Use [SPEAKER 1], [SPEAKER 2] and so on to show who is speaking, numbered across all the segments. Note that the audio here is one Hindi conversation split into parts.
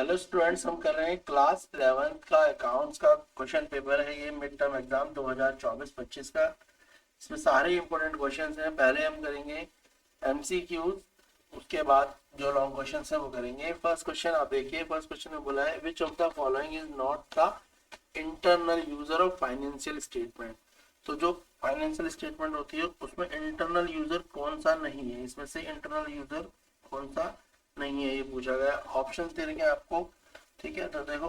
[SPEAKER 1] हेलो स्टूडेंट्स, हम कर रहे हैं क्लास 11th का अकाउंट्स का क्वेश्चन पेपर है। ये मिड टर्म एग्जाम 2024-25 का। इसमें सारे इंपॉर्टेंट क्वेश्चंस हैं। पहले हम करेंगे एमसीक्यूज, उसके बाद जो लॉन्ग क्वेश्चंस है वो करेंगे। फर्स्ट क्वेश्चन आप देखिए। फर्स्ट क्वेश्चन में बोला है which of the following is not the internal user of financial statement. तो जो फाइनेंशियल स्टेटमेंट होती है उसमें इंटरनल यूजर कौन सा नहीं है, इसमें से इंटरनल यूजर कौन सा नहीं है, ये पूछा गया। ऑप्शन दे रखे हैं आपको। ठीक है, तो देखो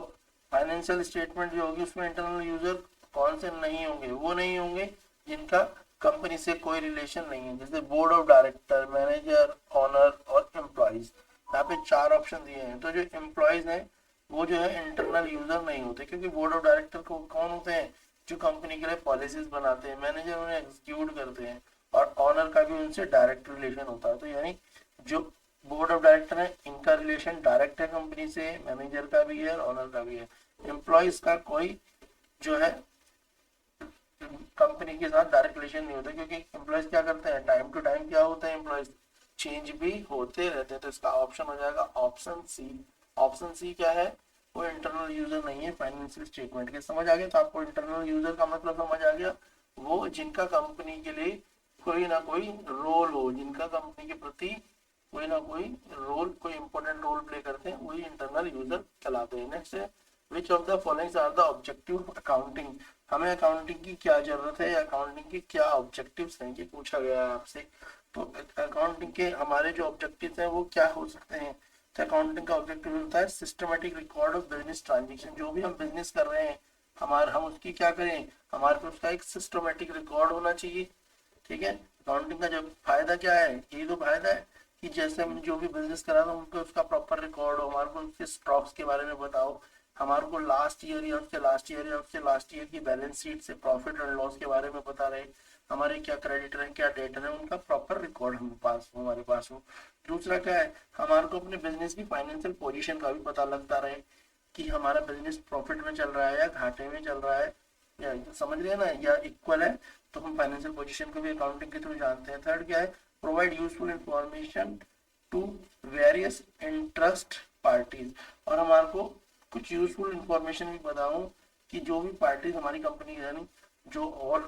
[SPEAKER 1] फाइनेंशियल स्टेटमेंट जो होगी उसमें इंटरनल यूजर कौन से नहीं होंगे, वो नहीं होंगे जिनका कंपनी से कोई रिलेशन नहीं है, जैसे board of director, manager, owner और एम्प्लॉइज। यहाँ पे चार ऑप्शन दिए हैं। तो जो एम्प्लॉइज हैं वो जो है इंटरनल यूजर नहीं होते, क्योंकि बोर्ड ऑफ डायरेक्टर को कौन होते हैं, जो कंपनी के लिए पॉलिसीज बनाते हैं, मैनेजर उन्हें एग्जीक्यूट करते हैं, और ऑनर का भी उनसे डायरेक्ट रिलेशन होता है। तो यानी जो बोर्ड ऑफ डायरेक्टर है इनका रिलेशन डायरेक्ट है कंपनी से, मैनेजर का भी है और ऑनर का भी है। एम्प्लॉयज का कोई जो है कंपनी के साथ डायरेक्ट रिलेशन नहीं होता, क्योंकि एम्प्लॉयज क्या करते हैं, टाइम टू टाइम क्या होता है, एम्प्लॉयज चेंज भी होते रहते हैं। तो इसका ऑप्शन हो जाएगा ऑप्शन सी। ऑप्शन सी क्या है, वो इंटरनल यूजर नहीं है फाइनेंशियल स्टेटमेंट के। समझ आ गया? तो आपको इंटरनल यूजर का मतलब समझ आ गया, वो जिनका कंपनी के लिए कोई ना कोई रोल हो, जिनका कंपनी के प्रति कोई ना कोई रोल, कोई इंपॉर्टेंट रोल प्ले करते हैं, वही इंटरनल यूजर कहलाते हैं। नेक्स्ट है which of the following are the objective of accounting. हमें अकाउंटिंग की क्या जरूरत है, अकाउंटिंग के क्या ऑब्जेक्टिव्स हैं, ये पूछा गया है आपसे। तो अकाउंटिंग के हमारे जो ऑब्जेक्टिव्स हैं वो क्या हो सकते हैं। तो अकाउंटिंग का ऑब्जेक्टिव होता है systematic record of business transaction. जो भी हम बिजनेस कर रहे हैं हमारे, हम उसकी क्या करें, हमारे पास उसका एक सिस्टमेटिक रिकॉर्ड होना चाहिए। ठीक है, अकाउंटिंग का जब फायदा क्या है, यही तो फायदा है कि जैसे हमने जो भी बिजनेस करा था उनको उसका प्रॉपर रिकॉर्ड हो, हमारे को उसके स्टॉक्स के बारे में बताओ, हमारे को लास्ट ईयर या उसके लास्ट ईयर या उससे लास्ट ईयर की बैलेंस शीट से प्रॉफिट एंड लॉस के बारे में बता रहे, हमारे क्या क्रेडिटर है क्या डेटर है, उनका प्रॉपर रिकॉर्ड हमारे पास हो। दूसरा क्या है, हमारे को अपने बिजनेस की फाइनेंशियल पोजीशन का भी पता लगता रहे कि हमारा बिजनेस प्रॉफिट में चल रहा है या घाटे में चल रहा है, या समझ रहे हैं ना, या इक्वल है। तो हम फाइनेंशियल पोजीशन को भी अकाउंटिंग के थ्रू जानते हैं। थर्ड क्या है, provide useful information to various interest parties. और हमारे को कुछ यूजफुल इंफॉर्मेशन भी बताऊं कि जो भी पार्टीज हमारी कंपनी की, यानी जो और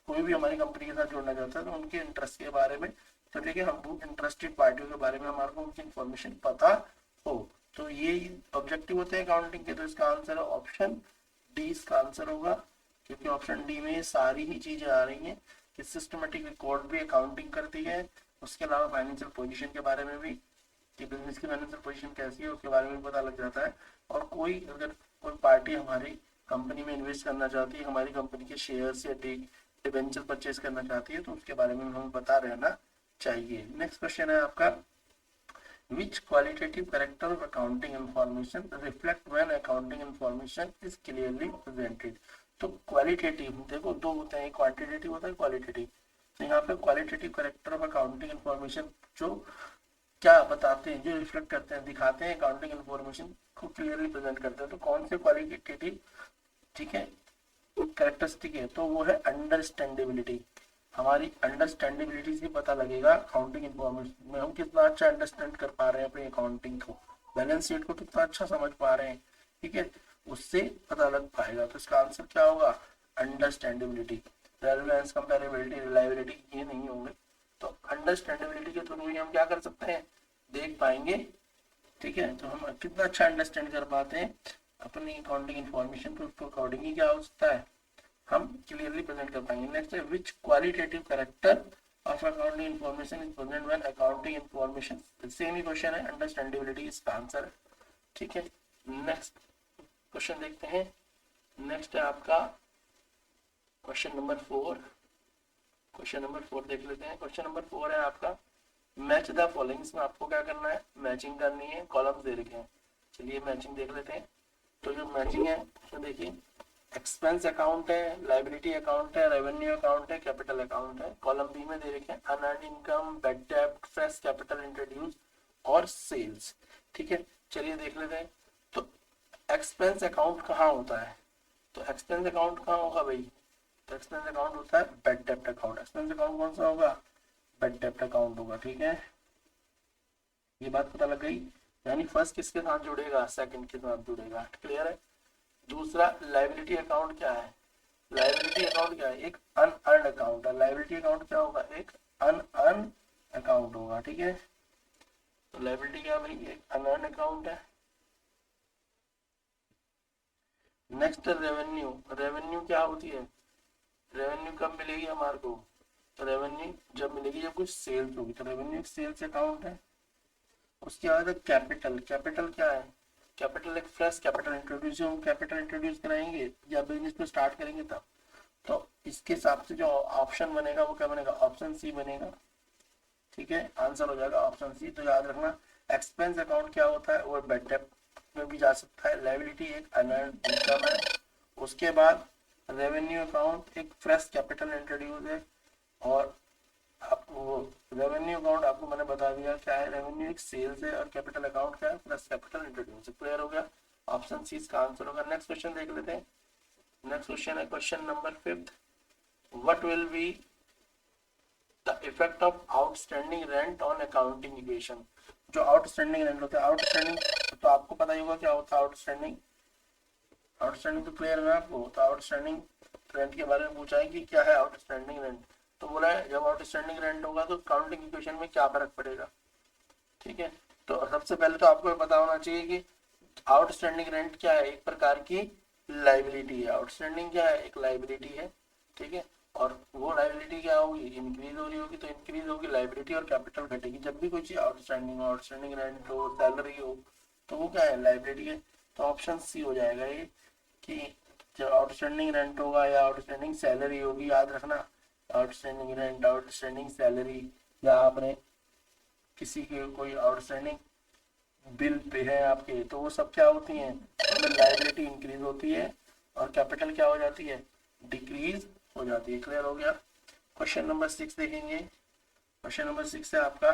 [SPEAKER 1] कोई भी हमारी कंपनी के साथ जुड़ना चाहता है तो उनके इंटरेस्ट के बारे में, तो ठीक है, हम इंटरेस्टेड पार्टियों के बारे में हमारे को उनकी इंफॉर्मेशन पता हो। तो ये ऑब्जेक्टिव होते हैं अकाउंटिंग के। तो इसका आंसर है ऑप्शन डी, इसका आंसर होगा, क्योंकि ऑप्शन डी में ये सारी ही चीजें आ रही हैं कि सिस्टमेटिक रिकॉर्ड भी अकाउंटिंग करती है, उसके अलावा फाइनेंशियल पोजीशन के बारे में भी, कि बिजनेस की फाइनेंशियल पोजीशन कैसी है उसके बारे में पता लग जाता है। और कोई अगर कोई पार्टी हमारी कंपनी में इन्वेस्ट करना चाहती है, हमारी कंपनी के शेयर्स या डिबेंचर परचेज करना चाहती है, तो उसके बारे में हमें पता रहना चाहिए। नेक्स्ट क्वेश्चन है आपका, which qualitative character of accounting information reflect when accounting information is clearly presented। तो क्वालिटेटिव देखो दो होते हैं, क्वांटिटेटिव होता है क्वालिटेटिव। तो यहाँ पे qualitative character of accounting information जो क्या बताते हैं, जो रिफ्लेक्ट करते हैं, दिखाते हैं अकाउंटिंग इन्फॉर्मेशन को क्लियरली प्रेजेंट करते हैं। तो कौन से क्वालिटेटिव, ठीक है, कैरेक्टरिस्टिक है, तो वो है अंडरस्टैंडेबिलिटी। हमारी अंडरस्टैंडेबिलिटी से पता लगेगा अकाउंटिंग इन्फॉर्मेशन में हम कितना अच्छा अंडरस्टैंड कर पा रहे हैं अपनी अकाउंटिंग को, बैलेंस शीट को कितना अच्छा समझ पा रहे हैं। ठीक है, उससे पता लग पाएगा। तो इसका आंसर क्या होगा, अंडरस्टैंडेबिलिटी। रेलेवेंस, कंपेरेबिलिटी, रिलायबिलिटी ये नहीं होंगे। तो अंडरस्टैंडेबिलिटी के थ्रू ही हम क्या कर सकते हैं, देख पाएंगे। ठीक है, तो हम कितना अच्छा अंडरस्टैंड कर पाते हैं अपनी अकाउंटिंग इन्फॉर्मेशन को, उसको अकॉर्डिंग ही क्या हो सकता है, हम क्लियरली प्रेजेंट कर पाएंगे। नेक्स्ट है which qualitative character of accounting information is present when accounting information, same ही क्वेश्चन है, अंडरस्टैंडेबिलिटी इसका आंसर है। ठीक है, नेक्स्ट क्वेश्चन देखते हैं। नेक्स्ट है आपका क्वेश्चन नंबर 4। क्वेश्चन नंबर 4 देख लेते हैं। क्वेश्चन नंबर 4 है आपका मैच द फॉलोइंग्स में आपको क्या करना है, मैचिंग करनी है। कॉलम्स दे रखे हैं, चलिए मैचिंग देख लेते हैं। तो जो मैचिंग है उसमें देखिए एक्सपेंस अकाउंट है, लाइबिलिटी अकाउंट है, रेवेन्यू अकाउंट है, कैपिटल अकाउंट है। कॉलम बी में दे रखे हैं अनअर्न्ड इनकम, बैड डेब्ट, फ्रेश कैपिटल इंट्रोड्यूस और सेल्स। ठीक है, चलिए देख लेते हैं। तो एक्सपेंस अकाउंट कहाँ होता है, तो एक्सपेंस अकाउंट कहाँ होगा भाई, तो एक्सपेंस अकाउंट होता है बैड डेब्ट अकाउंट। एक्सपेंस अकाउंट कौन सा होगा, बैड डेब्ट अकाउंट होगा। ठीक है, ये बात पता लग गई। यानी फर्स्ट किसके साथ जुड़ेगा, सेकंड के साथ जुड़ेगा। क्लियर है। दूसरा लाइबिलिटी अकाउंट क्या है, लाइबिलिटी अकाउंट क्या है, एक अनअर्न अकाउंट है। लाइबिलिटी अकाउंट क्या होगा, एक अनअर्न अकाउंट होगा। ठीक है, तो लाइबिलिटी क्या भाई, एक अनअर्न अकाउंट है। नेक्स्ट रेवेन्यू, रेवेन्यू क्या होती है, रेवेन्यू कब मिलेगी हमारे को, तो रेवेन्यू जब मिलेगी जब कुछ सेल्स होगी, तो रेवेन्यू एक सेल्स अकाउंट है। उसके बाद है कैपिटल, कैपिटल क्या है, कैपिटल एक फ्रेश कैपिटल इंट्रोड्यूस, हम कैपिटल इंट्रोड्यूस कराएंगे या बिजनेस में स्टार्ट करेंगे तब, तो इसके हिसाब से जो ऑप्शन बनेगा वो क्या बनेगा, ऑप्शन सी बनेगा। ठीक है, आंसर हो जाएगा ऑप्शन सी। तो याद रखना एक्सपेंस अकाउंट क्या होता है, वो बेड डेट में भी जा सकता है, लायबिलिटी एक अनअर्न्ड इनकम है। उसके बाद रेवेन्यू अकाउंट एक फ्रेश कैपिटल इंट्रोड्यूस है। और आपको रेवेन्यू अकाउंट आपको मैंने बता दिया क्या है, रेवेन्यू एक सेल्स है और कैपिटल अकाउंट क्या है, प्लस कैपिटल इंट्रोड्यूस है। क्लियर हो गया, ऑप्शन सी इसका आंसर होगा। नेक्स्ट क्वेश्चन देख लेते हैं। नेक्स्ट क्वेश्चन है question number 5, what will be the effect of outstanding rent on accounting equation. जो आउटस्टैंडिंग रेंट होता है, आउटस्टैंडिंग तो आपको पता ही होगा क्या होता है आउटस्टैंडिंग, आउटस्टैंडिंग तो क्लियर है ना आपको। तो आउटस्टैंडिंग रेंट के बारे में पूछा है कि क्या है आउटस्टैंडिंग रेंट, तो बोला है जब आउटस्टैंडिंग रेंट होगा तो अकाउंटिंग इक्वेशन में क्या फर्क पड़ेगा। ठीक है, तो सबसे पहले तो आपको पता होना चाहिए कि आउटस्टैंडिंग रेंट क्या है, एक प्रकार की लाइबिलिटी है। आउटस्टैंडिंग क्या है, एक लाइबिलिटी है। ठीक है, और वो लाइबिलिटी क्या होगी, इंक्रीज हो रही होगी, तो इंक्रीज होगी लाइबिलिटी और कैपिटल घटेगी। जब भी कोई चीज आउटस्टैंडिंग हो, आउटस्टैंडिंग रेंट हो, सैलरी हो, तो वो क्या है, लाइबिलिटी है। तो ऑप्शन सी हो जाएगा ये, कि जब आउटस्टैंडिंग रेंट होगा या आउटस्टैंडिंग सैलरी होगी, याद रखना आउटस्टैंडिंग रेंट, आउटस्टैंडिंग सैलरी, या आपने किसी के कोई आउटस्टैंडिंग बिल पे है आपके, तो वो सब क्या होती हैं, उनमें लायबिलिटी इंक्रीज होती है और कैपिटल क्या हो जाती है, डिक्रीज हो जाती है। क्लियर हो गया। क्वेश्चन नंबर 6 देखेंगे। क्वेश्चन नंबर 6 है आपका,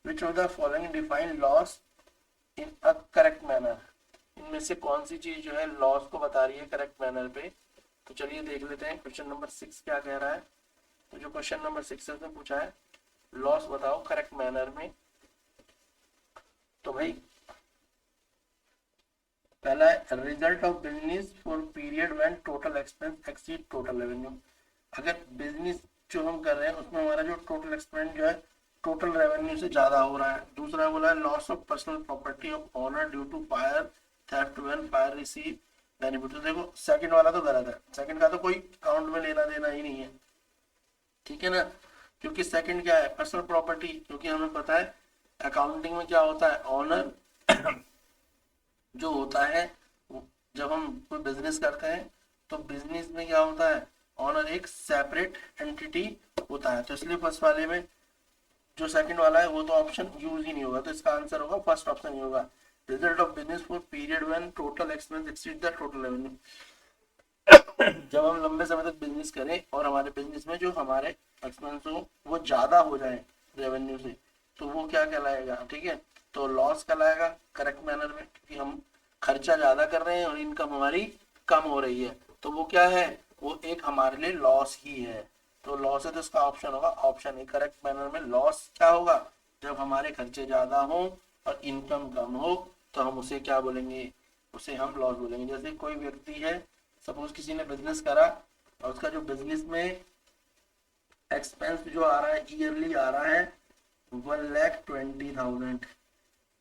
[SPEAKER 1] विच of the following define loss in a correct manner. इनमें से कौन सी चीज जो है लॉस को बता रही है करेक्ट मैनर पे। तो चलिए देख लेते हैं क्वेश्चन नंबर 6 क्या कह रहा है। तो जो क्वेश्चन नंबर 6 से पूछा है, लॉस बताओ करेक्ट मैनर में। तो भाई पहला है result of business for period when total expense exceed total revenue. अगर बिजनेस जो हम कर रहे हैं उसमें हमारा जो टोटल एक्सपेंस जो है टोटल रेवेन्यू से ज्यादा हो रहा है। दूसरा बोला है loss of personal property of owner due to fire theft when fire receive benefit. तो देखो सेकंड वाला तो गलत है, सेकंड का तो कोई अकाउंट में लेना देना ही नहीं है। ठीक है ना, क्योंकि सेकंड क्या है, पर्सनल प्रॉपर्टी, क्योंकि हमें पता है अकाउंटिंग में क्या होता है, ऑनर जो होता है, जब हम कोई बिजनेस करते हैं तो बिजनेस में क्या होता है, ऑनर एक सेपरेट एंटिटी होता है। तो इसलिए फर्स्ट वाले में जो सेकंड वाला है वो तो ऑप्शन यूज ही नहीं होगा, तो इसका आंसर होगा फर्स्ट ऑप्शन ही होगा, result of business for period when total expense exceed the total revenue. जब हम लंबे समय तक बिजनेस करें और हमारे बिजनेस में जो हमारे एक्सपेंस हो वो ज्यादा हो जाए रेवेन्यू से, तो वो क्या कहलाएगा, ठीक है, तो लॉस कहलाएगा करेक्ट मैनर में, क्योंकि हम खर्चा ज्यादा कर रहे हैं और इनकम हमारी कम हो रही है, तो वो क्या है, वो एक हमारे लिए लॉस ही है। तो लॉस है तो इसका ऑप्शन होगा ऑप्शन ए, करेक्ट मैनर में लॉस क्या होगा, जब हमारे खर्चे ज्यादा हो और इनकम कम हो, तो हम उसे क्या बोलेंगे, उसे हम लॉस बोलेंगे। जैसे कोई व्यक्ति है, सपोज किसी ने बिजनेस करा और उसका जो बिजनेस में एक्सपेंस जो आ रहा है ईयरली आ रहा है 1,20,000,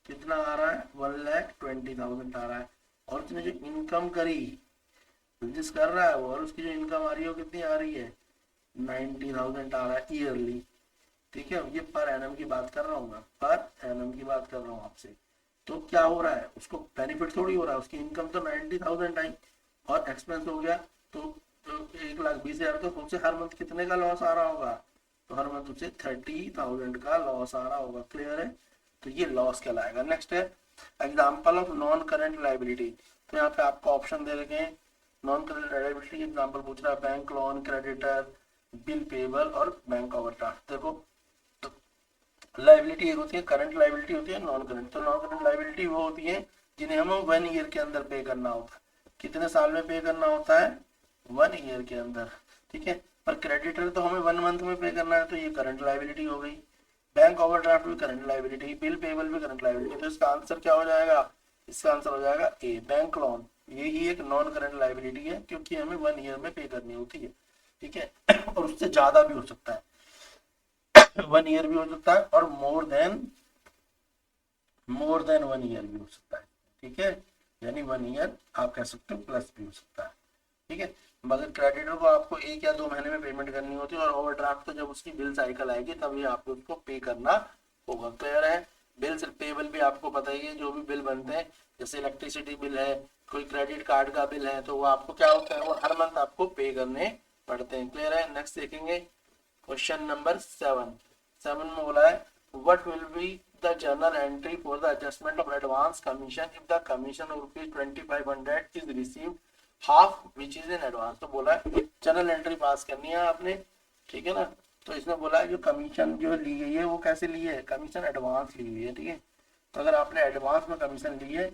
[SPEAKER 1] कितना आ रहा है, 1,20,000 आ रहा है, और उसने जो इनकम करी, बिजनेस कर रहा है वो, और उसकी जो इनकम आ रही है वो कितनी आ रही है, 90,000 आ रहा है ईयरली। ठीक है, ये पर एनम की बात कर रहा हूँ मैं, पर एनम की बात कर रहा हूँ आपसे। तो क्या हो रहा है, उसको बेनिफिट थोड़ी हो रहा है, उसकी इनकम तो 90,000 आई और एक्सपेंस हो गया तो 1,20,000, तो उसे हर मंथ कितने का लॉस आ रहा होगा, तो हर मंथ उसे 30,000 का लॉस आ रहा होगा। क्लियर है, तो ये लॉस कहलाएगा। नेक्स्ट है example of non current liability. तो यहाँ पे आपको ऑप्शन दे रखे हैं, नॉन करेंट लाइबिलिटी एग्जाम्पल पूछ रहा है, bank loan, creditor, bill payable और बैंक ओवरड्राफ्ट। देखो लाइबिलिटी एक होती है करंट लाइबिलिटी होती है नॉन करंट। तो नॉन करंट लाइबिलिटी वो होती है जिन्हें हमें 1 ईयर के अंदर पे करना होता है। कितने साल में पे करना होता है, 1 ईयर के अंदर। ठीक है, पर क्रेडिटर तो हमें 1 मंथ में पे करना है, तो ये करंट लाइबिलिटी हो गई। बैंक ओवरड्राफ्ट भी करंट लाइबिलिटी, बिल पेबल भी करंट लाइबिलिटी। तो इसका आंसर क्या हो जाएगा, इसका आंसर हो जाएगा ए, बैंक लोन। यही एक नॉन करंट लाइबिलिटी है क्योंकि हमें 1 ईयर में पे करनी होती है, ठीक है। और उससे ज्यादा भी हो सकता है, 1 ईयर भी हो सकता है और मोर देन 1 ईयर भी हो सकता है, ठीक है। यानी 1 ईयर आप कह सकते हो प्लस भी हो सकता है, ठीक है। मगर क्रेडिटर को आपको 1 या 2 महीने में पेमेंट करनी होती है और ओवरड्राफ्ट तो जब उसकी बिल साइकिल आएगी तभी आपको उसको पे करना होगा। क्लियर है। बिल्स पेबल भी आपको पता ही है, जो भी बिल बनते हैं जैसे इलेक्ट्रिसिटी बिल है, कोई क्रेडिट कार्ड का बिल है, तो वो आपको क्या होता है, वो हर मंथ आपको पे करने पड़ते हैं। क्लियर है। नेक्स्ट देखेंगे क्वेश्चन नंबर 7 में बोला है what will be the journal entry for the adjustment of advance commission if the commission of ₹2500 is received half which is in advance. तो बोला है जर्नल एंट्री पास करनी है आपने, ठीक है ना। तो इसमें बोला है जो कमीशन जो ली गई है वो कैसे ली है, कमीशन एडवांस ली हुई है, ठीक है। तो अगर आपने एडवांस में कमीशन ली है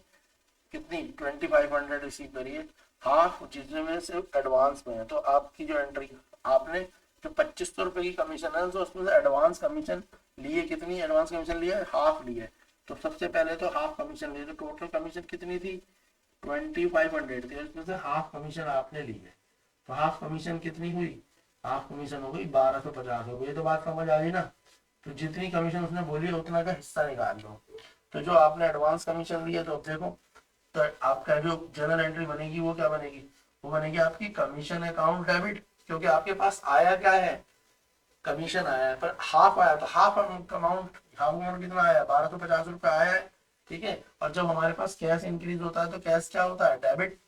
[SPEAKER 1] कितनी 2500 रिसीव करिए, हाफ जिसमें से एडवांस में है, तो आपकी जो एंट्री आपने जो 2500 रुपए की कमीशन है तो उसमें से एडवांस कमीशन लिए, कितनी एडवांस कमीशन लिया है, हाफ लिए। तो सबसे पहले तो हाफ कमीशन लिए, तो टोटल कमीशन कितनी थी 2500 थी, उसमें से हाफ कमीशन आपने ली है। तो हाफ कमीशन कितनी हुई, हाफ कमीशन हो गई 1250 रुपये। तो बात समझ आ गई ना। तो जितनी कमीशन उसने बोली है उतना का हिस्सा निकाल लो। तो जो आपने एडवांस कमीशन लिया, तो अब देखो तो आपका जो जर्नल एंट्री बनेगी वो क्या बनेगी, वो बनेगी आपकी कमीशन अकाउंट डेबिट, क्योंकि आपके पास आया क्या है, कमीशन आया है, पर हाफ आया, तो हाफ अमाउंट कितना आया, 1250 रुपये आया है, ठीक है। और जब हमारे पास कैश इंक्रीज होता है तो कैश क्या होता है, डेबिट।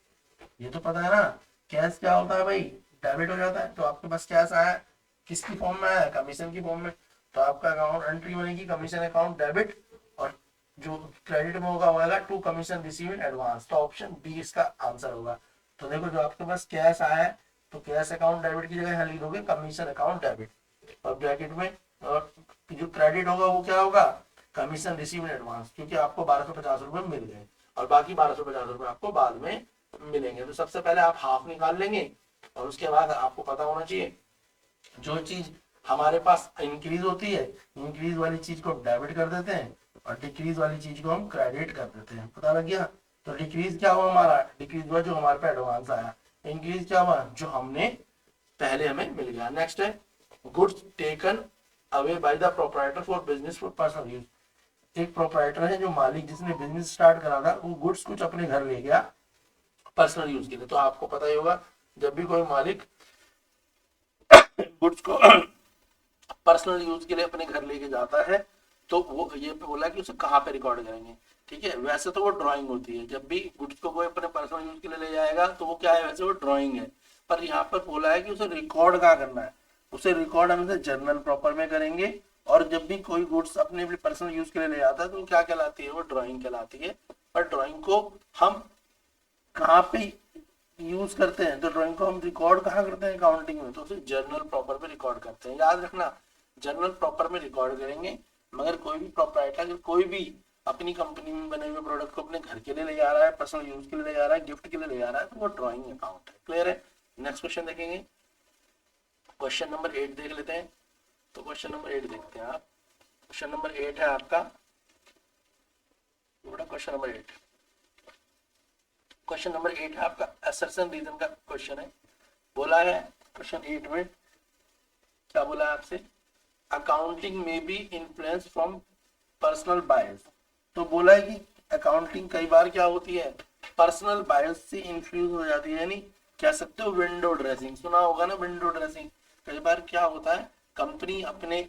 [SPEAKER 1] ये तो पता है ना, कैश क्या होता है भाई, डेबिट हो जाता है। तो आपके पास कैश आया, किसकी फॉर्म में आया, कमीशन की फॉर्म में। तो आपका अकाउंट एंट्री बनेगी कमीशन अकाउंट डेबिट, और जो क्रेडिट में होगा to commission receive in advance. तो ऑप्शन बी इसका आंसर होगा। तो देखो जो आपके पास कैश आया है तो कैश अकाउंट डेबिट की जगह यहाँ लिख दोगे कमीशन अकाउंट डेबिट, और ब्रैकेट में और जो क्रेडिट होगा वो क्या होगा, कमीशन रिसीव इन एडवांस, क्योंकि आपको 1250 रुपये मिल गए और बाकी 1250 रुपये आपको बाद में मिलेंगे। तो सबसे पहले आप हाफ निकाल लेंगे और उसके बाद आपको पता होना चाहिए जो चीज हमारे पास इंक्रीज होती है, इंक्रीज वाली चीज को डेबिट कर देते हैं और डिक्रीज वाली चीज को हम क्रेडिट कर देते हैं। पता लग गया। तो डिक्रीज क्या हुआ, हमारा डिक्रीज हुआ जो हमारे पे एडवांस आया, इंक्रीज क्या हुआ जो हमने पहले हमें मिल गया। नेक्स्ट है goods taken away by the proprietor for business for personal use. एक प्रोप्राइटर है जो मालिक जिसने बिजनेस स्टार्ट करा था, वो गुड्स कुछ अपने घर ले गया पर्सनल यूज के लिए। तो आपको पता ही होगा जब भी कोई मालिक गुड्स को पर्सनल यूज के लिए अपने घर लेके जाता है तो वो ये बोला कि उसे कहाँ पे रिकॉर्ड करेंगे, ठीक है। वैसे तो वो ड्राइंग होती है, जब भी गुड्स को कोई अपने पर्सनल यूज के लिए ले जाएगा तो वो क्या है, वैसे वो ड्राइंग है। पर यहाँ पर बोला है कि उसे रिकॉर्ड कहाँ करना है, उसे रिकॉर्ड हम जर्नल प्रॉपर में करेंगे। और जब भी कोई गुड्स अपने पर्सनल यूज के लिए ले जाता है तो क्या कहलाती है, वो ड्राइंग कहलाती है। पर ड्राइंग को हम कहाँ पे यूज करते हैं, तो ड्राइंग को हम रिकॉर्ड कहाँ करते हैं, अकाउंटिंग में, तो उसे जर्नल प्रॉपर में रिकॉर्ड करते हैं। याद रखना जर्नल प्रॉपर में रिकॉर्ड करेंगे। मगर कोई भी प्रोप्राइटर अगर कोई भी अपनी कंपनी में बने हुए प्रोडक्ट को अपने घर के लिए ले जा रहा है, पर्सनल यूज के लिए ले जा रहा है, गिफ्ट के लिए ले जा रहा है, तो वो ड्राइंग अकाउंट है। क्लियर है। नेक्स्ट क्वेश्चन देखेंगे, क्वेश्चन नंबर 8 देख लेते हैं। तो क्वेश्चन नंबर 8 देखते हैं आप। क्वेश्चन नंबर 8 है आपका, क्वेश्चन नंबर 8, क्वेश्चन नंबर 8 है आपका असर्शन रीजन का क्वेश्चन है। बोला है क्वेश्चन 8 में क्या बोला है आपसे, अकाउंटिंग में be influence from personal bias. तो बोला है कि अकाउंटिंग कई बार क्या होती है, पर्सनल बायस से इन्फ्लुएंस हो जाती है। यानी कह सकते हो विंडो ड्रेसिंग, सुना होगा ना विंडो ड्रेसिंग। कई बार क्या होता है, कंपनी अपने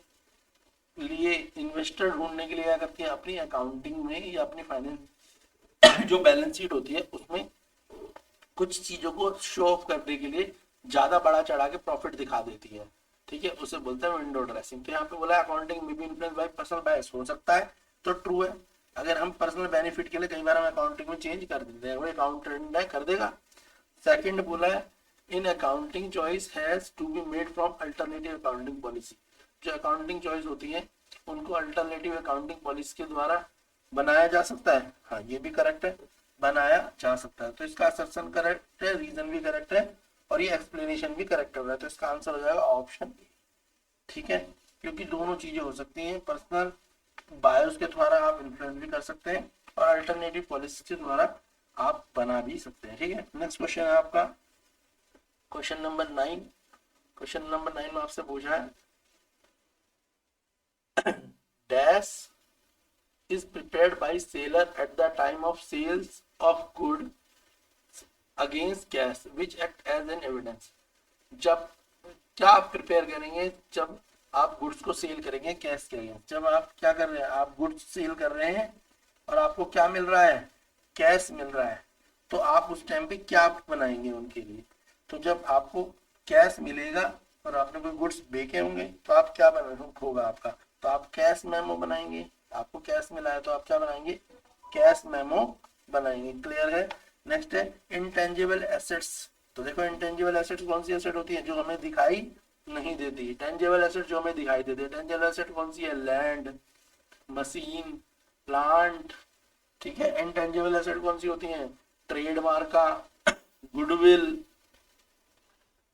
[SPEAKER 1] लिए इन्वेस्टर ढूंढने के लिए क्या करती है, अपनी अकाउंटिंग में या अपनी फाइनेंस जो बैलेंस शीट होती है उसमें कुछ चीजों को शो ऑफ करने के लिए ज्यादा बड़ा चढ़ा के प्रॉफिट दिखा देती है, ठीक है। उसे बोलते हैं विंडो ड्रेसिंग। तो यहाँ पे बोला अकाउंटिंग में भी इन्फ्लुएंस बाय पर्सनल बायस हो सकता है, तो ट्रू है। अगर हम पर्सनल बेनिफिट के लिए कई बार हम अकाउंटिंग में चेंज कर देते हैं, वो अकाउंटेंट है कर देगा। सेकंड बोला है in accounting choice has to be made from alternative accounting policy. जो अकाउंटिंग चॉइस होती है उनको अल्टरनेटिव अकाउंटिंग पॉलिसी के द्वारा बनाया जा सकता है। हाँ ये भी करेक्ट है, बनाया जा सकता है। तो इसका असर्शन करेक्ट है, रीजन भी करेक्ट है और ये एक्सप्लेनेशन भी करेक्ट हो रहा है। तो इसका आंसर हो जाएगा ऑप्शन ए, ठीक है। क्योंकि दोनों चीजें हो सकती हैं, पर्सनल बायोस के द्वारा आप इन्फ्लुएंस भी कर सकते हैं और अल्टरनेटिव पॉलिसी के द्वारा आप बना भी सकते हैं। ठीक है, नेक्स्ट क्वेश्चन है आपका क्वेश्चन नंबर 9। क्वेश्चन नंबर 9 में आपसे पूछा है dash is prepared by seller at the time of sales of good against cash which act as an evidence। जब क्या आप प्रिपेयर करेंगे जब आप गुड्स को सेल करेंगे कैश के अगेंस्ट। जब आप क्या कर रहे हैं, आप गुड्स सेल कर रहे हैं और आपको क्या मिल रहा है, कैश मिल रहा है, तो आप उस टाइम पे क्या बनाएंगे उनके लिए। तो जब आपको कैश मिलेगा और आपने कोई गुड्स बेचे होंगे तो आप क्या बना होगा आपका, तो आप कैश मेमो बनाएंगे। आपको कैश मिला है तो आप क्या बनाएंगे, कैश मेमो बनाएंगे। क्लियर है। नेक्स्ट है इंटेंजिबल एसेट्स। तो देखो इंटेंजिबल एसेट्स कौन सी एसेट होती है, जो हमें दिखाई नहीं देती। टेंजिबल एसेट जो हमें दिखाई देती है। टेंजिबल एसेट कौन सी है, लैंड, मशीन, प्लांट। ठीक है, इंटेंजिबल एसेट कौन सी होती है, ट्रेडमार्क का, गुडविल।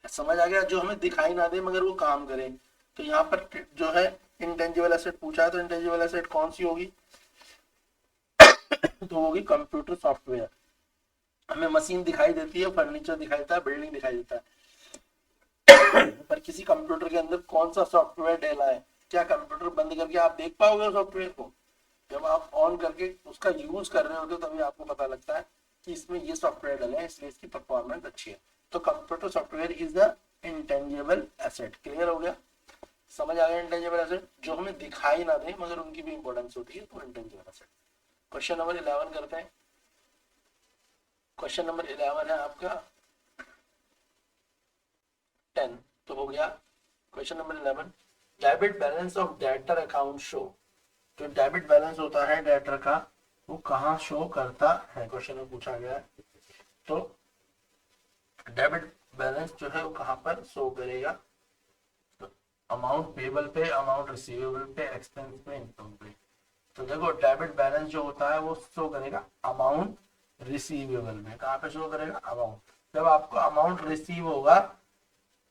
[SPEAKER 1] समझ आ गया, जो हमें दिखाई ना दे मगर वो काम करे। तो यहाँ पर जो है इंटेंजिबल एसेट पूछा है, तो इंटेंजिबल एसेट कौन सी होगी, तो होगी कंप्यूटर सॉफ्टवेयर। हमें मशीन दिखाई देती है, फर्नीचर दिखाई देता है, बिल्डिंग दिखाई देता है, पर किसी कंप्यूटर के अंदर कौन सा सॉफ्टवेयर डाला है, क्या कंप्यूटर बंद करके आप देख पाओगे सॉफ्टवेयर को। जब आप ऑन करके उसका यूज कर रहे होते हो तभी आपको पता लगता है कि इसमें ये सॉफ्टवेयर डले हैं इसलिए इसकी परफॉर्मेंस अच्छी है। तो computer software is the intangible asset. Clear हो गया, समझ आ गया। इंटेंजिबल एसेट जो हमें दिखाई ना दे मगर उनकी भी इंपॉर्टेंस होती है, तो इंटेंजिबल एसेट। क्वेश्चन नंबर 11 करते हैं। क्वेश्चन नंबर 11 है आपका 10 तो हो गया। Question number 11 debit balance of debtor account show. जो डेबिट बैलेंस होता है डेटर का वो कहाँ शो करता है, क्वेश्चन में पूछा गया है। तो डेबिट बैलेंस जो है वो कहाँ पर शो करेगा, तो अमाउंट पेबल पे, अमाउंट रिसीवेबल पे, एक्सपेंस पे, इनकम पे। तो देखो डेबिट बैलेंस जो होता है वो शो करेगा अमाउंट रिसीवेबल में। कहाँ पे शो करेगा, अमाउंट। जब आपको अमाउंट रिसीव होगा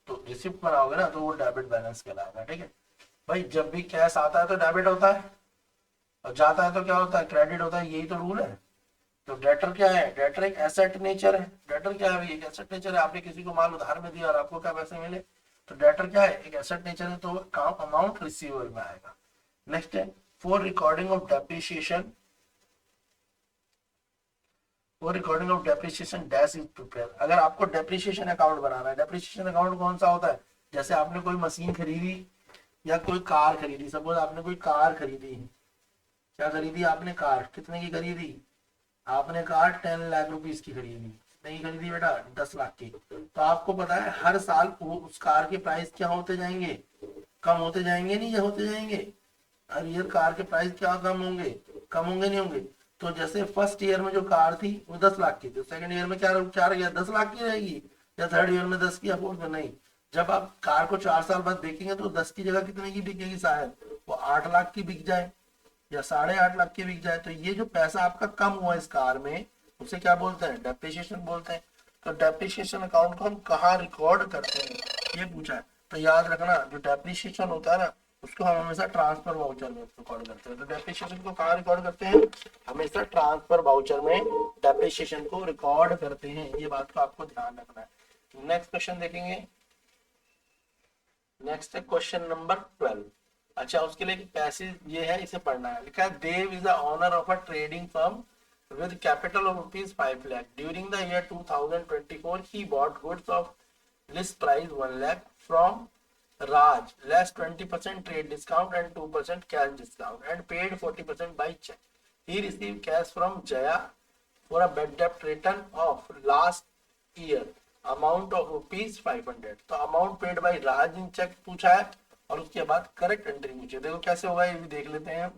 [SPEAKER 1] तो रिसिप्ट बनाओगे ना, तो वो डेबिट बैलेंस कहलाएगा। ठीक है भाई, जब भी कैश आता है तो डेबिट होता है और जाता है तो क्या होता है, क्रेडिट होता है। यही तो रूल है। तो डेटर क्या है, डेटर एक एसेट नेचर है। डेटर क्या है, एक एसेट नेचर है। आपने किसी को माल उधार में दिया और आपको क्या पैसे मिले, तो डेटर क्या है, एक एसेट नेचर है, तो काम अमाउंट रिसीवेबल में आएगा। नेक्स्ट है for recording of depreciation, for recording of depreciation dash is prepare. अगर आपको डेप्रिसिएशन अकाउंट बनाना है, डेप्रिसिएशन अकाउंट कौन सा होता है, जैसे आपने कोई मशीन खरीदी या कोई कार खरीदी। सपोज आपने कोई कार खरीदी, क्या खरीदी आपने, कार कितने की खरीदी, आपने कार 10 लाख रुपीस की खरीदी। नहीं खरीदी बेटा, 10 लाख की। तो आपको पता है हर साल उस कार के प्राइस क्या होते जाएंगे, कम होते जाएंगे, नहीं होते जाएंगे। हर ईयर कार के प्राइस क्या कम होंगे, कम होंगे, नहीं होंगे। तो जैसे फर्स्ट ईयर में जो कार थी वो 10 लाख की थी, सेकंड ईयर में क्या रह गया, 10 लाख की रहेगी, या थर्ड ईयर में 10 की, अफोर्ड में नहीं। जब आप कार को 4 साल बाद देखेंगे तो 10 की जगह कितने की बिकेगी, शायद वो 8 लाख की बिक जाए या 8.5 लाख की बिक जाए। तो ये जो पैसा आपका कम हुआ इस कार में, उसे क्या बोलते हैं, डेप्रिसिएशन बोलते हैं। तो डेप्रिसिएशन अकाउंट को हम कहाँ रिकॉर्ड करते हैं, ये पूछा है। तो याद रखना जो डेप्रिसिएशन होता है ना, उसको हम हमेशा ट्रांसफर वाउचर में रिकॉर्ड करते हैं। तो डेप्रिसिएशन को कहाँ रिकॉर्ड करते हैं, हमेशा ट्रांसफर वाउचर में डेप्रिसिएशन को रिकॉर्ड करते हैं। ये बात को आपको ध्यान रखना है। नेक्स्ट क्वेश्चन देखेंगे। नेक्स्ट है क्वेश्चन नंबर 12। अच्छा, उसके लिए पैसेज ये है, इसे पढ़ना है। लिखा है Dev is the owner of a trading firm with capital of rupees 5 lakh. During the year 2024, he bought goods of list price 1 lakh from Raj, less 20% trade discount and 2% cash discount, and paid 40% by check. He received cash from Jaya for a bad debt return of last year, amount of rupees 500. तो amount paid by Raj in check पूछा है और उसके बाद करेक्ट एंट्री पूछे। देखो कैसे होगा ये भी देख लेते हैं।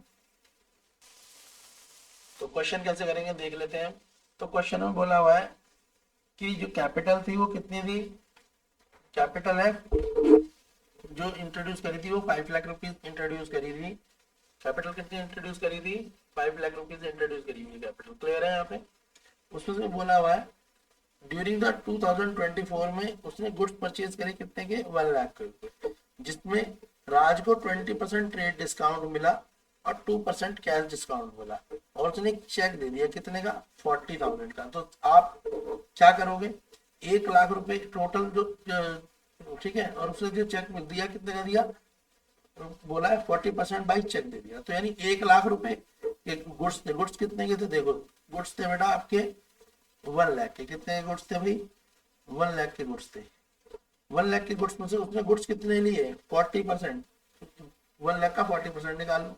[SPEAKER 1] तो क्वेश्चन कैसे करेंगे देख लेते हैं। तो क्वेश्चन में बोला हुआ है कि जो कैपिटल थी वो कितनी थी, कैपिटल है जो इंट्रोड्यूस करी थी वो 5 लाख रुपीज इंट्रोड्यूस करी थी। कैपिटल कितनी इंट्रोड्यूस करी थी, 5 लाख रुपीज इंट्रोड्यूस करी हुई कैपिटल। क्लियर है यहाँ पे। उसमें बोला हुआ है ड्यूरिंग द 2024 में उसने गुड्स परचेज करे कितने के, 1 लाख के रुपए, जिसमें राज को 20% ट्रेड डिस्काउंट मिला और 2% कैश डिस्काउंट मिला और उसने एक चेक दे दिया कितने का, 40,000 का। तो आप क्या करोगे, 1 लाख रुपए टोटल जो ठीक है, और उसने जो चेक दिया कितने का दिया, बोला है 40% बाई चेक दे दिया, तो यानी 1 लाख रुपए गुड्स थे। गुड्स कितने के थे, देखो गुड्स थे बेटा आपके 1 लाख के। कितने गुड्स थे भाई, 1 लाख के गुड्स थे। 1 लाख के गुड्स में से उसने गुड्स कितने लिए, 40%। 1 लाख का 40% निकालो,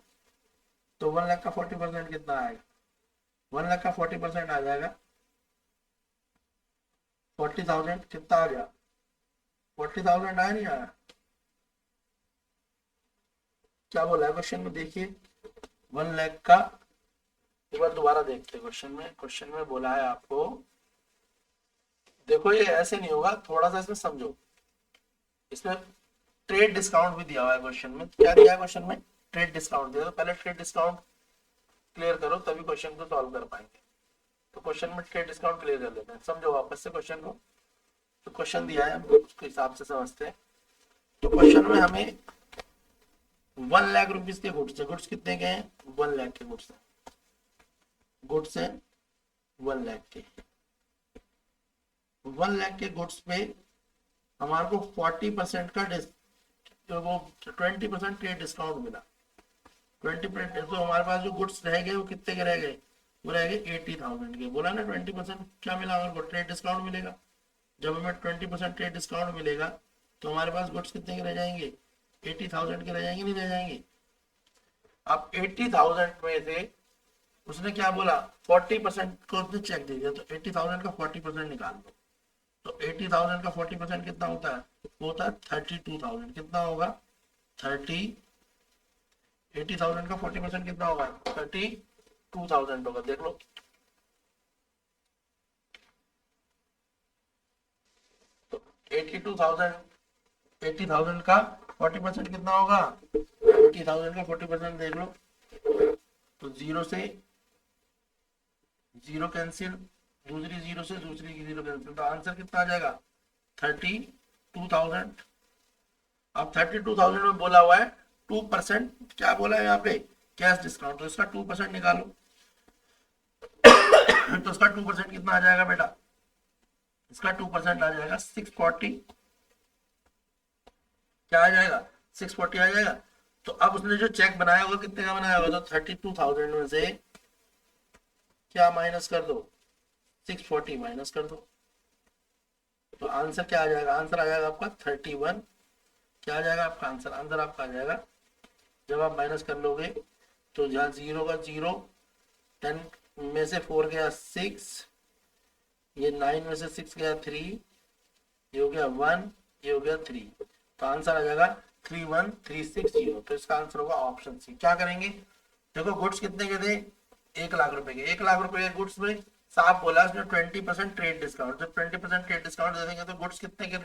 [SPEAKER 1] तो 1 लाख का 40% कितना आएगा, 1 लाख का 40% आ जाएगा 40,000। कितना आ गया, 40,000 आया नहीं आया, क्या बोला है क्वेश्चन में, देखिए 1 लाख का, एक बार दोबारा देखते हैं क्वेश्चन में। क्वेश्चन में बोला है आपको, देखो ये ऐसे नहीं होगा, थोड़ा सा इसमें समझो। इसमें ट्रेड डिस्काउंट भी दिया हुआ है क्वेश्चन में। क्या दिया है क्वेश्चन में, ट्रेड डिस्काउंट दिया, तो पहले ट्रेड डिस्काउंट क्लियर करो तभी क्वेश्चन को सॉल्व कर पाएंगे। तो क्वेश्चन में ट्रेड डिस्काउंट क्लियर कर लेते हैं, समझो वापस से क्वेश्चन को। तो क्वेश्चन दिया है, उसके हिसाब से समझते हैं। तो क्वेश्चन में हमें 1 लाख रुपीज के गुड्स है। गुड्स कितने के हैं, 1 लाख के गुड्स है। गुड्स है 1 लाख के। 1 लाख के गुड्स पे हमारे को 40% का वो 20% ट्रेड डिस्काउंट मिला। 20%, तो हमारे पास जो गुड्स रह गए वो कितने के रह गए, वो रह गए 80,000 के। बोला ना 20% क्या मिला हमारे को, ट्रेड डिस्काउंट मिलेगा। जब हमें 20% ट्रेड डिस्काउंट मिलेगा तो हमारे पास गुड्स कितने के रह जाएंगे, 80,000 के रह जाएंगे, नहीं रह जाएंगे। अब 80,000 में से उसने क्या बोला, 40% को उसने चेक दे दिया, तो 80,000 का 40% निकाल दो। तो 80,000 का 40% कितना होता है, वो होता है 32,000। कितना होगा, 80,000 का 40% कितना होगा, 32,000 होगा। देख लो, तो 80,000 का 40% कितना होगा, 80,000 का 40% देख लो, तो जीरो से जीरो कैंसिल, दूसरी जीरो से दूसरी की जीरो कैंसिल, तो आंसर कितना आ जाएगा, 32,000। अब 32,000 में बोला हुआ है 2%, क्या बोला है यहाँ पे, कैश डिस्काउंट, तो इसका 2% निकालो। तो इसका 2% कितना आ जाएगा बेटा, इसका 2% आ जाएगा 640। क्या आ जाएगा, 640 आ जाएगा। तो अब उसने जो चेक बनाया होगा कितने का बनाया होगा, तो 32,000 में से क्या माइनस कर दो, 640 माइनस कर दो, तो आंसर क्या आ जाएगा, आंसर आ जाएगा आपका 31। क्या आ जाएगा आपका आंसर, आंसर आपका आ जाएगा, जब आप माइनस कर लोगे तो जहाँ जीरो का जीरो, 10 में से 4 गया 6, ये 9 में से 6 गया 3, ये हो गया 1, ये हो गया 3, तो आंसर आ जाएगा 31360। तो इसका आंसर होगा ऑप्शन सी। क्या करेंगे, देखो गुड्स कितने के थे, 1 लाख रुपए के। 1 लाख रुपए के गुड्स में साफ बोला उसने 20% ट्रेड डिस्काउंट। जब 20% ट्रेड डिस्काउंट दे देंगे तो गुड्स कितने के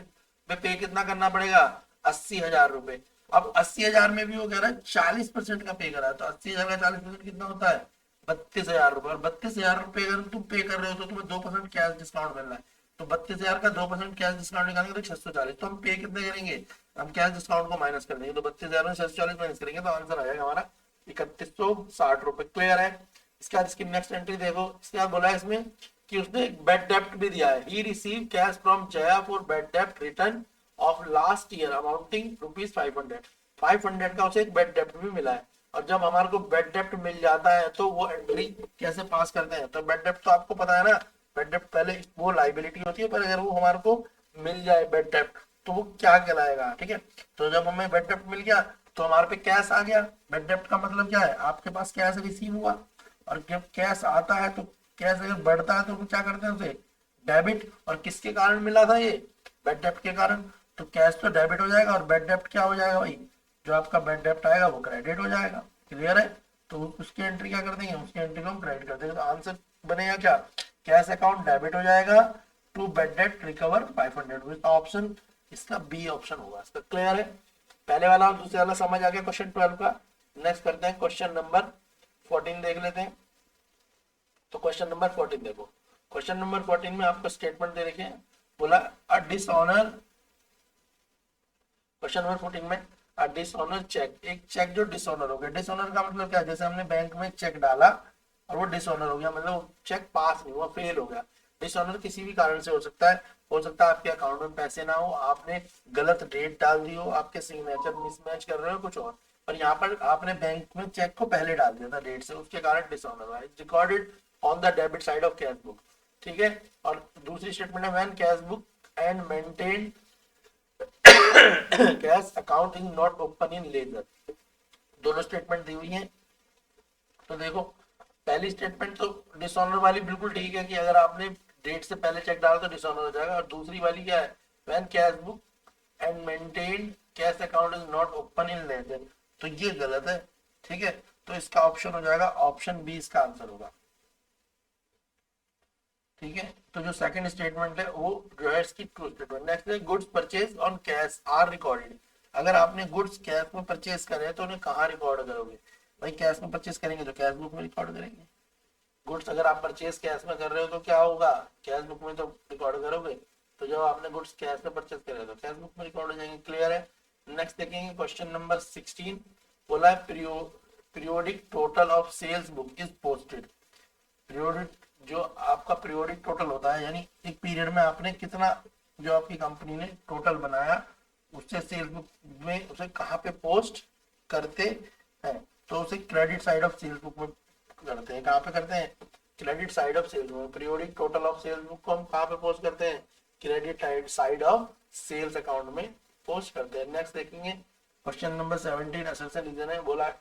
[SPEAKER 1] पे कितना करना पड़ेगा, 80,000 रुपए। अब 80,000 में भी वो कह रहा है 40% का पे करा है, तो 80,000 का 40% कितना होता है, 32,000 रुपए। और 32,000 रुपए अगर तुम पे कर रहे हो तो तुम्हें 2% कैश डिस्काउंट मिल रहा है, तो 32,000 का 2% कैश डिस्काउंट निकालेंगे तो 640। तो हम पे कितने करेंगे, हम कैश डिस्काउंट को माइनस कर देंगे, तो 32,000 में 640 माइनस करेंगे तो आंसर आ जाएगा हमारा 3160 रुपए। क्लियर है। इसके बाद इसकी नेक्स्ट एंट्री देखो, इसके बाद बोला है इसमें कि उसने बैड डेप्ट भी दिया है। He receive cash from Jaya for bad डेप्ट return of last year amounting ₹500। 500 का उसे एक बैड डेप्ट भी मिला है। और जब हमारे को बैड डेप्ट मिल जाता है तो वो एंट्री कैसे पास करते हैं, तो बैड डेप्ट तो आपको पता है ना, बैड डेप्ट पहले वो लाइबिलिटी होती है, पर अगर वो हमारे को मिल जाए बैड डेप्ट तो वो क्या कहलाएगा, ठीक है। तो जब हमें बैड डेप्ट मिल गया तो हमारे पे कैश आ गया। बैड डेप्ट का मतलब क्या है, आपके पास कैश रिसीव हुआ, और जब कैश आता है तो कैश अगर बढ़ता है तो क्या करते हैं उसे डेबिट। और किसके कारण मिला था ये, बैड डेप्ट के कारण, तो कैश तो डेबिट हो जाएगा और बैड डेप्ट क्या हो जाएगा भाई, जो आपका बैड डेप्ट आएगा वो क्रेडिट हो जाएगा। क्लियर है। तो उसकी एंट्री क्या कर देंगे, उसकी एंट्री को हम क्रेडिट कर देंगे, तो आंसर बनेगा क्या, कैश अकाउंट डेबिट हो जाएगा टू बैड डेप्ट रिकवर 500। ऑप्शन इसका बी ऑप्शन होगा इसका। क्लियर है। पहले वाला और दूसरे वाला समझ आ गया क्वेश्चन 12 का। नेक्स्ट करते हैं क्वेश्चन नंबर 14 देख लेते हैं। तो क्वेश्चन नंबर 14 देखो। क्वेश्चन नंबर 14 में आपको स्टेटमेंट दे रखे हैं, बोला अ डिसऑनर, क्वेश्चन नंबर 14 में अ डिसऑनर चेक, एक चेक जो डिसऑनर हो गया। डिसऑनर का मतलब क्या है, जैसे हमने बैंक में चेक डाला और वो डिसऑनर हो गया, मतलब चेक पास नहीं हुआ, फेल हो गया। डिसऑनर किसी भी कारण से हो सकता है, हो सकता है आपके अकाउंट में पैसे ना हो, आपने गलत डेट डाल दी हो, आपके सिग्नेचर मिसमैच कर रहे हो कुछ और यहाँ पर आपने बैंक में चेक को पहले डाल दिया था डेट से, उसके कारण डिसऑनर हुआ। Recorded on the debit side of cash book, ठीक है। और दूसरी स्टेटमेंट है when cash book and maintain cash account is not open in ledger. दोनों स्टेटमेंट दी हुई है। तो देखो पहली स्टेटमेंट तो डिसऑनर वाली बिल्कुल ठीक है कि अगर आपने डेट से पहले चेक डाला तो डिसऑनर हो जाएगा। और दूसरी वाली क्या है, when cash book and maintain cash account is not open in ledger, तो ये गलत है, ठीक है। तो इसका ऑप्शन हो जाएगा ऑप्शन बी, इसका आंसर होगा, ठीक है। तो जो सेकंड स्टेटमेंट है वो जो है इसकी ट्रू स्टेटमेंट। नेक्स्ट है goods purchase on cash are recorded. अगर आपने गुड्स कैश में परचेज करे तो उन्हें कहाँ रिकॉर्ड करोगे, भाई कैश में परचेज करेंगे तो कैश बुक में रिकॉर्ड करेंगे। गुड्स अगर आप परचेज कैश में कर रहे हो तो क्या होगा, कैश बुक में तो रिकॉर्ड करोगे। तो जब आपने गुड्स कैश में परचेज करे तो कैश बुक में रिकॉर्ड हो जाएंगे। क्लियर है। नेक्स्ट देखेंगे क्वेश्चन नंबर 16। बोला है periodic total of sales book is posted. Periodic जो आपका पीरियोडिक टोटल होता है, यानी एक पीरियड में आपने कितना जो आपकी कंपनी ने टोटल बनाया, उससे सेल्स बुक में उसे कहाँ पे पोस्ट करते हैं, तो उसे credit side of sales book में करते हैं। कहाँ पे करते हैं, credit side of sales book. Periodic total of sales book को हम कहाँ पे पोस्ट करते हैं, credit side of sales account में पोस्ट करते हैं। नेक्स्ट देखेंगे क्वेश्चन नंबर 17 असर्शन रीजन है। बोला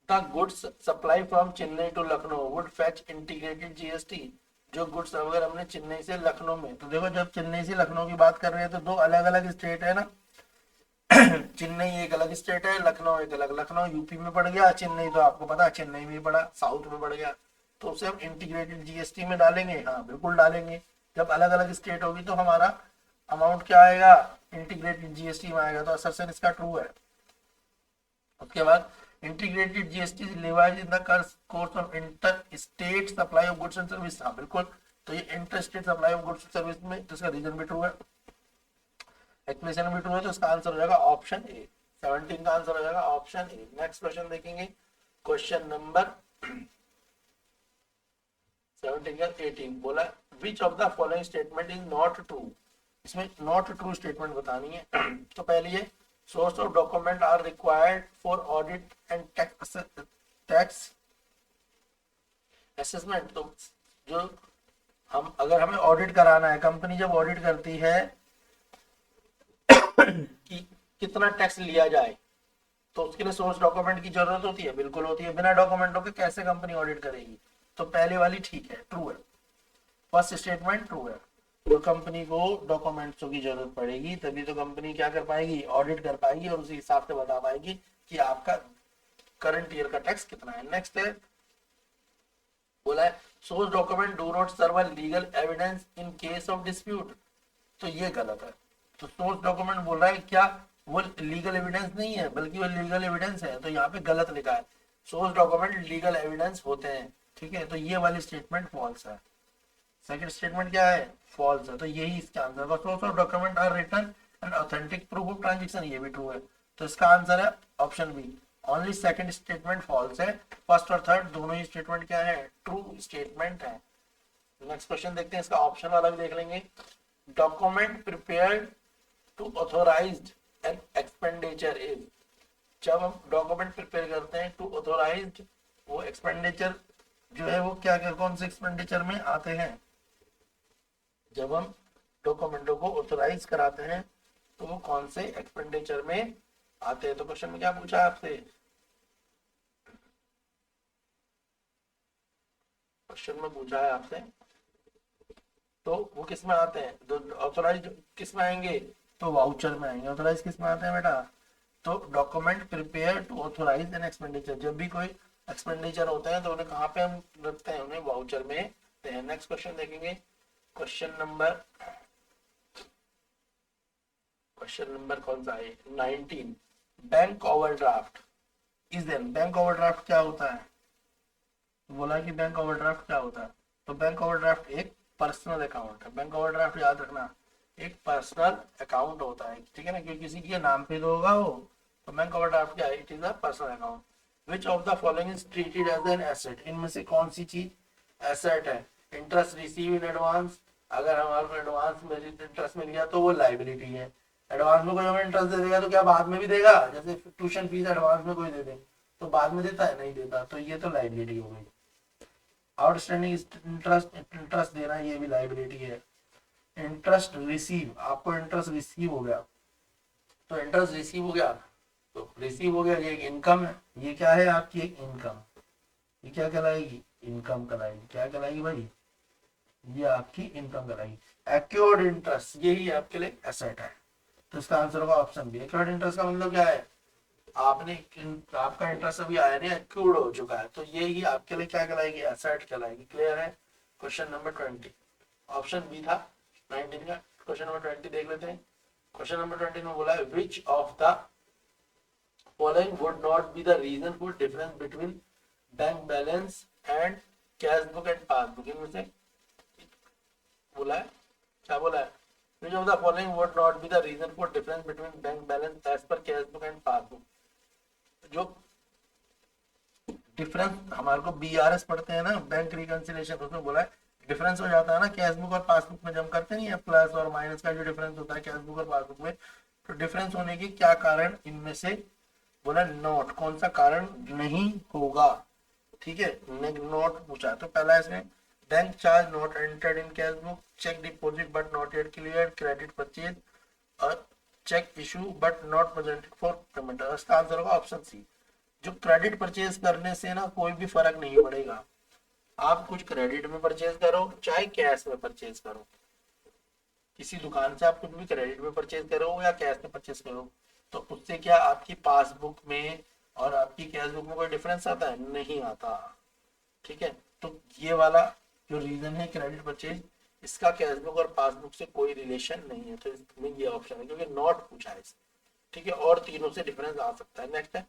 [SPEAKER 1] The goods supply from Chennai to Lucknow would fetch integrated GST। जो गुड्स अगर हमने चेन्नई से लखनऊ में, तो देखो जब चेन्नई से लखनऊ की बात कर रहे हैं तो दो अलग अलग स्टेट है ना। चेन्नई एक अलग स्टेट है, लखनऊ एक अलग। लखनऊ यूपी में पड़ गया, चेन्नई तो आपको पता है चेन्नई में पड़ा, साउथ में पड़ गया। तो उसे हम इंटीग्रेटेड जीएसटी में डालेंगे, हाँ बिल्कुल डालेंगे। जब अलग अलग स्टेट होगी तो हमारा अमाउंट क्या आएगा, इंटीग्रेटेड जीएसटी में आएगा। तो असर्शन इसका ट्रू है। उसके बाद integrated GST levies in the course of inter state supply of goods and service, हाँ बिल्कुल। तो ये inter state supply of goods and service में, तो इसका रीजन भी ट्रू है, एक्सप्लेनेशन भी ट्रू है। तो इसका आंसर हो जाएगा ऑप्शन ए। 17 का आंसर हो जाएगा ऑप्शन ए। नेक्स्ट क्वेश्चन देखेंगे क्वेश्चन नंबर 17 का 18। बोला विच of the following statement is not true. इसमें नॉट ट्रू स्टेटमेंट बतानी है। तो पहली है source of document are required for audit and tax assessment। तो जो हम अगर हमें ऑडिट कराना है, कंपनी जब ऑडिट करती है कि कितना टैक्स लिया जाए, तो उसके लिए सोर्स डॉक्यूमेंट की जरूरत होती है, बिल्कुल होती है। बिना डॉक्यूमेंटों के कैसे कंपनी ऑडिट करेगी। तो पहले वाली ठीक है, ट्रू है, फर्स्ट स्टेटमेंट ट्रू है। तो कंपनी को डॉक्यूमेंट्सों की जरूरत पड़ेगी, तभी तो कंपनी क्या कर पाएगी, ऑडिट कर पाएगी और उसी हिसाब से बता पाएगी कि आपका करंट ईयर का टैक्स कितना है। नेक्स्ट है बोला है source document do not serve legal evidence in case of dispute. तो ये गलत है। तो सोर्स डॉक्यूमेंट बोल रहा है क्या, वो लीगल एविडेंस नहीं है बल्कि वो लीगल एविडेंस है। तो यहाँ पे गलत लिखा है, सोर्स डॉक्यूमेंट लीगल एविडेंस होते हैं, ठीक है। तो ये वाली स्टेटमेंट फॉल्स है। सेकंड स्टेटमेंट क्या है, फॉल्स है। तो यही इसका आंसर है। Source of document are written and authentic proof of transaction, ये भी ट्रू है। तो इसका आंसर है option B. Only second statement false है, फर्स्ट और थर्ड दोनों ही स्टेटमेंट क्या है, ट्रू स्टेटमेंट है। नेक्स्ट क्वेश्चन देखते हैं, इसका ऑप्शन वाला भी देख लेंगे। Document prepared to authorised an expenditure is. जब हम डॉक्यूमेंट प्रिपेयर करते हैं टू ऑथोराइज्ड, वो एक्सपेंडिचर जो है वो क्या क्या कौन से एक्सपेंडिचर में आते हैं। जब हम डॉक्यूमेंटों को ऑथोराइज कराते हैं तो वो कौन से एक्सपेंडिचर में आते हैं। तो क्वेश्चन में क्या पूछा है आपसे, क्वेश्चन में पूछा है आपसे तो वो किस में आते हैं, तो ऑथोराइज किस में आएंगे, तो वाउचर में आएंगे। ऑथोराइज किस में आते हैं बेटा, तो document prepare to authorise an expenditure. जब भी कोई एक्सपेंडिचर होते हैं तो उन्हें कहाँ पे हम रखते हैं, उन्हें वाउचर में रखते हैं। नेक्स्ट क्वेश्चन देखेंगे क्वेश्चन नंबर कौन सा है, 19। Bank overdraft is then. Bank overdraft क्या होता है, बोला कि बैंक ओवरड्राफ्ट क्या होता है। तो बैंक ओवरड्राफ्ट एक पर्सनल अकाउंट है। बैंक ओवरड्राफ्ट याद रखना, एक पर्सनल अकाउंट होता है, ठीक है ना, क्योंकि किसी के नाम पे तो होगा वो, तो बैंक ओवरड्राफ्ट क्या है, it is a personal account. Which of the following is treated as an asset, इनमें से कौन सी चीज एसेट है? इंटरेस्ट रिसीव इन एडवांस, अगर हमारे को एडवांस में इंटरेस्ट मिल गया तो वो लाइबिलिटी है। एडवांस में कोई हमें इंटरेस्ट दे देगा तो क्या बाद में भी देगा? जैसे ट्यूशन फीस एडवांस में कोई दे दे तो बाद में देता है? नहीं देता, तो ये तो लाइबिलिटी हो गई। आउटस्टैंडिंग इंटरेस्ट, इंटरेस्ट देना ये भी लाइबिलिटी है। इंटरेस्ट रिसीव, आपको इंटरेस्ट रिसीव हो गया, तो इंटरेस्ट रिसीव हो गया, तो रिसीव हो गया, ये एक इनकम है। ये क्या है? आपकी एक इनकम। ये क्या कहलाएगी? इनकम कहलाएगी। क्या कहलाएगी भाई? ये आपकी इनकम कहलाएगी। एक्योर्ड इंटरेस्ट, यही आपके लिए एसेट है, तो इसका आंसर होगा ऑप्शन बी। एक्योर्ड इंटरेस्ट का मतलब क्या है? आपने आपका इंटरेस्ट अभी आया नहीं, एक्योर्ड हो चुका है, तो ये ही आपके लिए क्या कहलाएगी? एसेट कहलाएगी। क्लियर है? क्वेश्चन नंबर 20, ऑप्शन बी था 19 का। क्वेश्चन नंबर 20 देख लेते हैं। क्वेश्चन नंबर 20 में बोला है which of the following would not be the reason for difference between bank balance and cash book and passbook. इनमें से बोला है, क्या बोला है? Which of the following would not be the reason for difference between bank balance as per cash book and passbook. जो डिफरेंस हमारे को बीआरएस पढ़ते हैं ना, बैंक रिकंसिलेशन, उसमें बोला है डिफरेंस हो जाता है ना कैश बुक और पासबुक में, जब करते नहीं है प्लस और माइनस का जो डिफरेंस होता है कैश बुक और पासबुक में, तो डिफरेंस होने की क्या कारण इनमें से बोला नोट, कौन सा कारण नहीं होगा? ठीक है, नोट पूछा तो पहला इसमें bank charge not entered in cash book, cheque deposit but not yet clear, credit purchase और cheque issue but not presented for payment. इसका आंसर होगा ऑप्शन सी। जो क्रेडिट परचेज करने से ना कोई भी फर्क नहीं पड़ेगा, आप कुछ क्रेडिट में परचेज करो चाहे कैश में परचेज करो, किसी दुकान से आप कुछ भी क्रेडिट में परचेज करो या कैश में परचेज करो, तो उससे क्या आपकी पासबुक में और आपकी कैश बुक में कोई डिफरेंस आता है? नहीं आता। ठीक है, तो ये वाला जो रीजन है क्रेडिट परचेज, इसका कैश बुक और पासबुक से कोई रिलेशन नहीं है, तो इसमें ये ऑप्शन है, क्योंकि नॉट पूछा है। ठीक है, और तीनों से डिफरेंस आ सकता है। नेक्स्ट है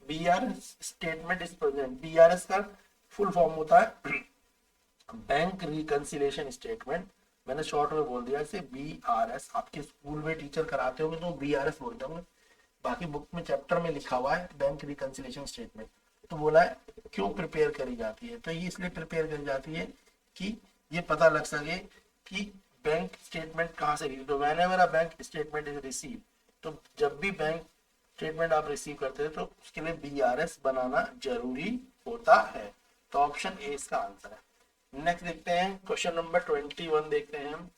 [SPEAKER 1] BRS statement is present. BRS का फुल फॉर्म होता है बैंक रिकंसिलेशन स्टेटमेंट, मैंने शॉर्ट में बोल दिया इसे बीआरएस। आपके स्कूल में टीचर कराते होंगे तो बीआरएस बोलते होंगे, बाकी बुक में चैप्टर में लिखा हुआ है बैंक रिकंसिलेशन स्टेटमेंट। तो बोला है क्यों प्रिपेयर करी जाती है, तो ये इसलिए प्रिपेयर करी जाती है कि ये पता लग सके कि बैंक स्टेटमेंट कहाँ से रिसीव, तो whenever a bank statement is receive, तो जब भी बैंक स्टेटमेंट आप रिसीव करते हैं तो उसके लिए बीआरएस बनाना जरूरी होता है, तो ऑप्शन ए इसका आंसर है। नेक्स्ट देखते हैं क्वेश्चन नंबर 21 देखते हैं हम।